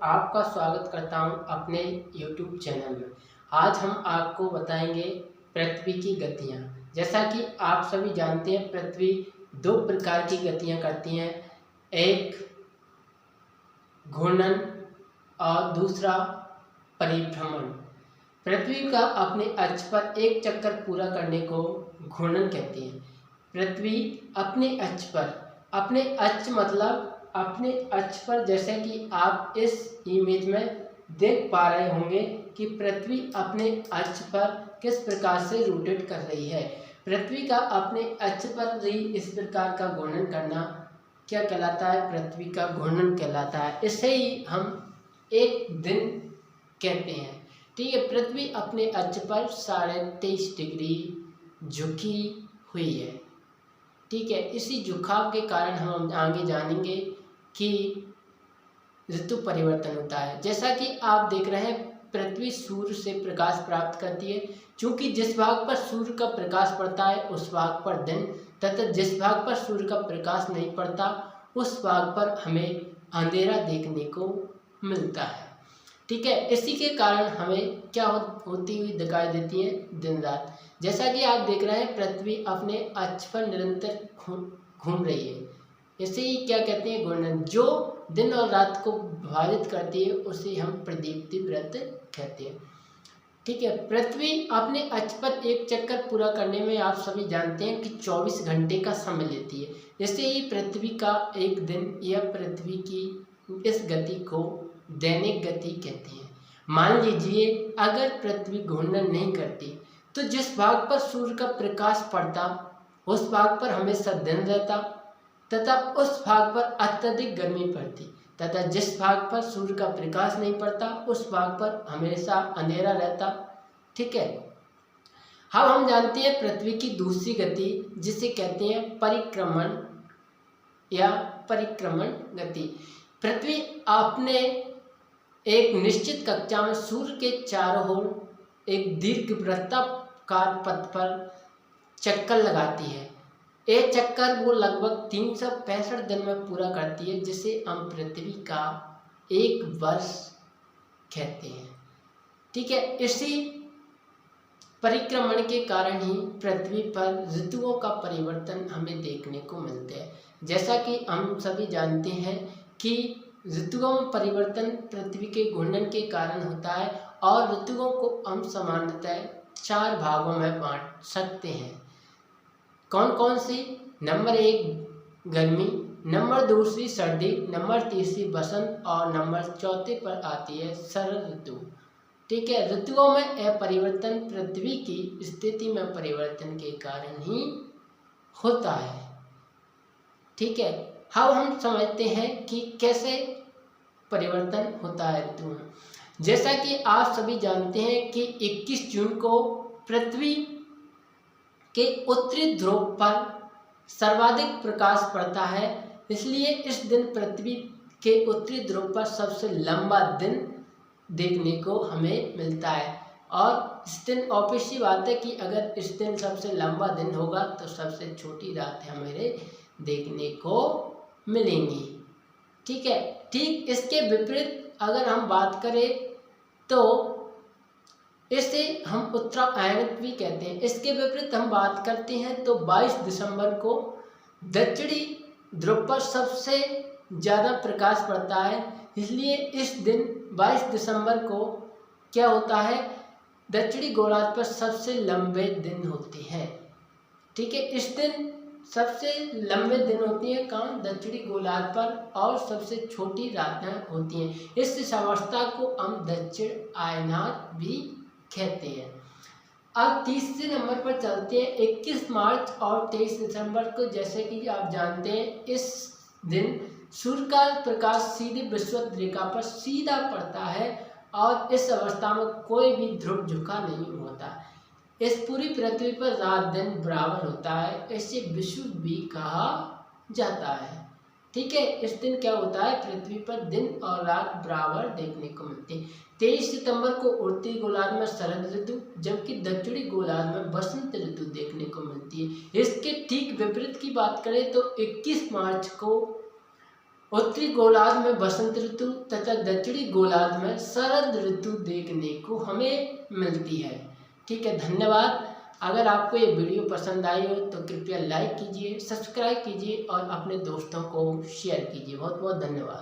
आपका स्वागत करता हूं अपने YouTube चैनल में। आज हम आपको बताएंगे पृथ्वी की गतियां। जैसा कि आप सभी जानते हैं, पृथ्वी दो प्रकार की गतियां करती हैं, एक घूर्णन और दूसरा परिभ्रमण। पृथ्वी का अपने अक्ष पर एक चक्कर पूरा करने को घूर्णन कहते हैं। पृथ्वी अपने अक्ष पर, अपने अक्ष मतलब अपने अक्ष पर, जैसे कि आप इस इमेज में देख पा रहे होंगे कि पृथ्वी अपने अक्ष पर किस प्रकार से रोटेट कर रही है। पृथ्वी का अपने अक्ष पर ही इस प्रकार का घूर्णन करना क्या कहलाता है? पृथ्वी का घूर्णन कहलाता है। इसे ही हम एक दिन कहते हैं। ठीक है, पृथ्वी अपने अक्ष पर 23.5 डिग्री झुकी हुई है। ठीक है, इसी झुकाव के कारण हम आगे जानेंगे कि ऋतु परिवर्तन होता है। जैसा कि आप देख रहे हैं, पृथ्वी सूर्य से प्रकाश प्राप्त करती है। क्योंकि जिस भाग पर सूर्य का प्रकाश पड़ता है उस भाग पर दिन, तथा जिस भाग पर सूर्य का प्रकाश नहीं पड़ता उस भाग पर हमें अंधेरा देखने को मिलता है। ठीक है, इसी के कारण हमें क्या होती हुई दिखाई देती है? दिन रात। जैसा कि आप देख रहे हैं, पृथ्वी अपने अक्ष पर निरंतर घूम रही है। इसे ही क्या कहते हैं? घूर्णन। जो दिन और रात को विभाजित करती है उसे हम प्रदीप्ति वृत्त कहते हैं। ठीक है, पृथ्वी अपने अक्ष पर एक चक्कर पूरा करने में आप सभी जानते हैं कि 24 घंटे का समय लेती है। इसे ही पृथ्वी का एक दिन या पृथ्वी की इस गति को दैनिक गति कहते हैं। मान लीजिए, अगर पृथ्वी घूर्णन नहीं करती तो जिस भाग पर सूर्य का प्रकाश पड़ता उस भाग पर हमेशा दिन रहता, तथा उस भाग पर अत्यधिक गर्मी पड़ती, तथा जिस भाग पर सूर्य का प्रकाश नहीं पड़ता उस भाग पर हमेशा अंधेरा रहता। ठीक है, अब हम जानते हैं पृथ्वी की दूसरी गति, जिसे कहते हैं परिक्रमण या परिक्रमण गति। पृथ्वी अपने एक निश्चित कक्षा में सूर्य के चारों ओर एक दीर्घवृत्ताकार पथ पर चक्कर लगाती है। ये चक्कर वो लगभग 365 दिन में पूरा करती है, जिसे हम पृथ्वी का एक वर्ष कहते हैं। ठीक है, इसी परिक्रमण के कारण ही पृथ्वी पर ऋतुओं का परिवर्तन हमें देखने को मिलते हैं। जैसा कि हम सभी जानते हैं कि ऋतुओं में परिवर्तन पृथ्वी के घूर्णन के कारण होता है, और ऋतुओं को हम सामान्यतः 4 भागों में बांट सकते हैं। कौन कौन सी? नंबर 1 गर्मी, नंबर 2 सर्दी, नंबर 3 बसंत और नंबर 4 पर आती है शरद ऋतु। ठीक है, ऋतुओं में यह परिवर्तन पृथ्वी की स्थिति में परिवर्तन के कारण ही होता है। ठीक है, अब हम समझते हैं कि कैसे परिवर्तन होता है ऋतु में। जैसा कि आप सभी जानते हैं कि 21 जून को पृथ्वी के उत्तरी ध्रुव पर सर्वाधिक प्रकाश पड़ता है, इसलिए इस दिन पृथ्वी के उत्तरी ध्रुव पर सबसे लंबा दिन देखने को हमें मिलता है। और इस दिन ऑब्वियसली बात है कि अगर इस दिन सबसे लंबा दिन होगा तो सबसे छोटी रातें हमें देखने को मिलेंगी। ठीक है, ठीक इसके विपरीत अगर हम बात करें तो इसे हम उत्तरायण भी कहते हैं। इसके विपरीत हम बात करते हैं तो 22 दिसंबर को दक्षिणी ध्रुव पर सबसे ज़्यादा प्रकाश पड़ता है, इसलिए इस दिन 22 दिसंबर को क्या होता है? दक्षिणी गोलार्ध पर सबसे लंबे दिन होते हैं। ठीक है, इस दिन सबसे लंबे दिन होती हैं कहाँ? दक्षिणी गोलार्ध पर, और सबसे छोटी रातें होती हैं। इस अवस्था को हम दक्षिण आयनात भी कहते हैं। अब तीसरे नंबर पर चलते हैं। 21 मार्च और 23 दिसंबर को, जैसे कि आप जानते हैं, इस दिन सूर्य का प्रकाश सीधे विषुवत रेखा पर सीधा पड़ता है, और इस अवस्था में कोई भी ध्रुव झुका नहीं होता। इस पूरी पृथ्वी पर रात दिन बराबर होता है, इसे विषुव भी कहा जाता है। ठीक है, इस दिन क्या होता है? पृथ्वी पर दिन और रात बराबर देखने को मिलती है। 23 सितंबर को उत्तरी गोलार्ध में शरद ऋतु, जबकि दक्षिणी गोलार्ध में बसंत ऋतु देखने को मिलती है। इसके ठीक विपरीत की बात करें तो 21 मार्च को उत्तरी गोलार्ध में बसंत ऋतु तथा दक्षिणी गोलार्ध में शरद ऋतु देखने को हमें मिलती है। ठीक है, धन्यवाद। अगर आपको ये वीडियो पसंद आई हो तो कृपया लाइक कीजिए, सब्सक्राइब कीजिए और अपने दोस्तों को शेयर कीजिए। बहुत बहुत धन्यवाद।